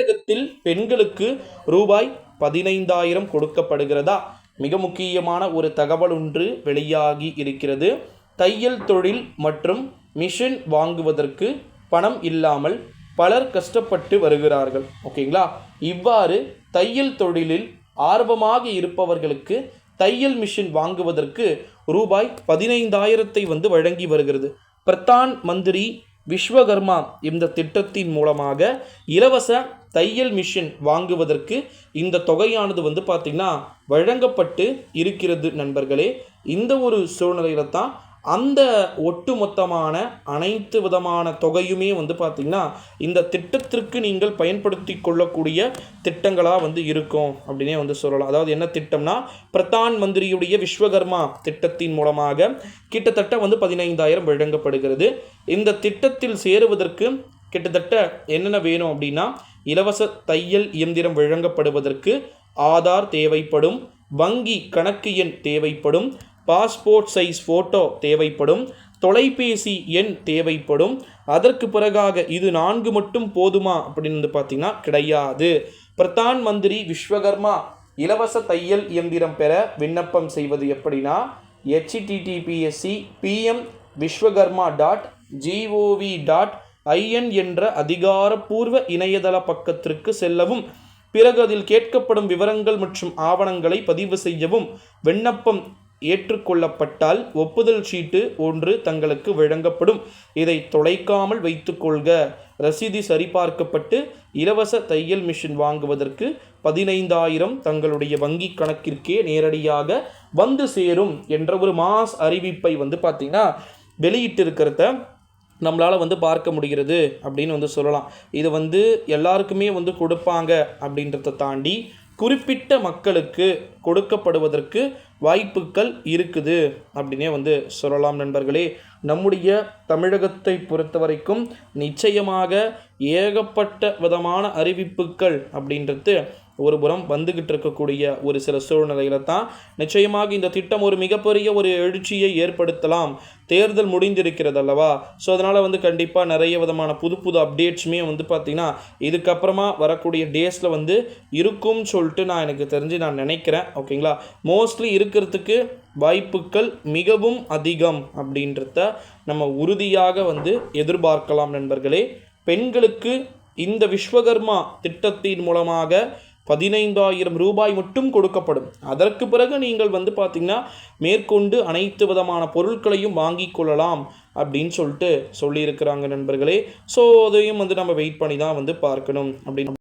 தமிழகத்தில் பெண்களுக்கு ரூபாய் 15,000 கொடுக்கப்படுகிறதா? மிக முக்கியமான ஒரு தகவல் ஒன்று வெளியாகி இருக்கிறது. தையல் தொழில் மற்றும் மிஷின் வாங்குவதற்கு பணம் இல்லாமல் பலர் கஷ்டப்பட்டு வருகிறார்கள். ஓகேங்களா? இவ்வாறு தையல் தொழிலில் ஆர்வமாக இருப்பவர்களுக்கு தையல் மிஷின் வாங்குவதற்கு ரூபாய் 15,000 வழங்கி வருகிறது. பிரதான் மந்திரி விஸ்வகர்மா இந்த திட்டத்தின் மூலமாக இலவச தையல் மிஷின் வாங்குவதற்கு இந்த தொகையானது பார்த்திங்கன்னா வழங்கப்பட்டு இருக்கிறது நண்பர்களே. இந்த ஒரு சூழ்நிலையில தான் அந்த ஒட்டுமொத்தமான அனைத்து விதமான தொகையுமே பார்த்திங்கன்னா இந்த திட்டத்திற்கு நீங்கள் பயன்படுத்தி கொள்ளக்கூடிய திட்டங்களாக இருக்கும் அப்படின்னே சொல்லலாம். அதாவது என்ன திட்டம்னா, பிரதான் மந்திரியுடைய விஸ்வகர்மா திட்டத்தின் மூலமாக கிட்டத்தட்ட 15,000 வழங்கப்படுகிறது. இந்த திட்டத்தில் சேருவதற்கு கிட்டத்தட்ட என்னென்ன வேணும் அப்படின்னா, இலவச தையல் இயந்திரம் வழங்கப்படுவதற்கு ஆதார் தேவைப்படும், வங்கி கணக்கு எண் தேவைப்படும், பாஸ்போர்ட் சைஸ் ஃபோட்டோ தேவைப்படும், தொலைபேசி எண் தேவைப்படும். அதற்கு பிறகாக இது 4 மட்டும் போதுமா அப்படின்னு பார்த்தீங்கன்னா கிடையாது. பிரதான் மந்திரி விஸ்வகர்மா இலவச தையல் இயந்திரம் பெற விண்ணப்பம் செய்வது எப்படின்னா, https://pm-vishwakarma.gov.in என்ற அதிகாரப்பூர்வ இணையதள பக்கத்திற்கு செல்லவும், பிறகு அதில் கேட்கப்படும் விவரங்கள் மற்றும் ஆவணங்களை பதிவு செய்யவும், விண்ணப்பம் ஏற்றுக்கொள்ளப்பட்டால் ஒப்புதல் சீட்டு ஒன்று தங்களுக்கு வழங்கப்படும். இதை தொலைக்காமல் வைத்துக்கொள்க. ரசீது சரிபார்க்கப்பட்டு இலவச தையல் மிஷின் வாங்குவதற்கு 15,000 தங்களுடைய வங்கி கணக்கிற்கே நேரடியாக வந்து சேரும் என்ற ஒரு மாஸ் அறிவிப்பை பார்த்தீங்கன்னா வெளியிட்டிருக்கிறத நம்மளால் பார்க்க முடிகிறது அப்படின்னு சொல்லலாம். இது எல்லாருக்குமே கொடுப்பாங்க அப்படின்றத தாண்டி குறிப்பிட்ட மக்களுக்கு கொடுக்கப்படுவதற்கு வாய்ப்புகள் இருக்குது அப்படின்னே சொல்லலாம் நண்பர்களே. நம்முடைய தமிழகத்தை பொறுத்த வரைக்கும் நிச்சயமாக ஏகப்பட்ட விதமான அறிவிப்புகள் அப்படின்றது ஒரு புறம் வந்துக்கிட்டு இருக்கக்கூடிய ஒரு சில சூழ்நிலையில தான் நிச்சயமாக இந்த திட்டம் ஒரு மிகப்பெரிய ஒரு எழுச்சியை ஏற்படுத்தலாம். தேர்தல் முடிந்திருக்கிறது அல்லவா? ஸோ அதனால் கண்டிப்பாக நிறைய விதமான புது அப்டேட்ஸுமே பார்த்திங்கன்னா இதுக்கப்புறமா வரக்கூடிய டேஸில் இருக்கும்னு சொல்லிட்டு எனக்கு தெரிஞ்சு நான் நினைக்கிறேன். ஓகேங்களா? மோஸ்ட்லி இருக்கிறதுக்கு வாய்ப்புகள் மிகவும் அதிகம் அப்படின்றத நம்ம உறுதியாக எதிர்பார்க்கலாம் நண்பர்களே. பெண்களுக்கு இந்த விஸ்வகர்மா திட்டத்தின் மூலமாக 15,000 ரூபாய் மட்டும் கொடுக்கப்படும். அதற்கு பிறகு நீங்கள் பார்த்திங்கன்னா மேற்கொண்டு அனைத்து விதமான பொருட்களையும் வாங்கி கொள்ளலாம் அப்படின்னு சொல்லியிருக்கிறாங்க நண்பர்களே. ஸோ அதையும் நம்ம வெயிட் பண்ணி தான் பார்க்கணும் அப்படின்னு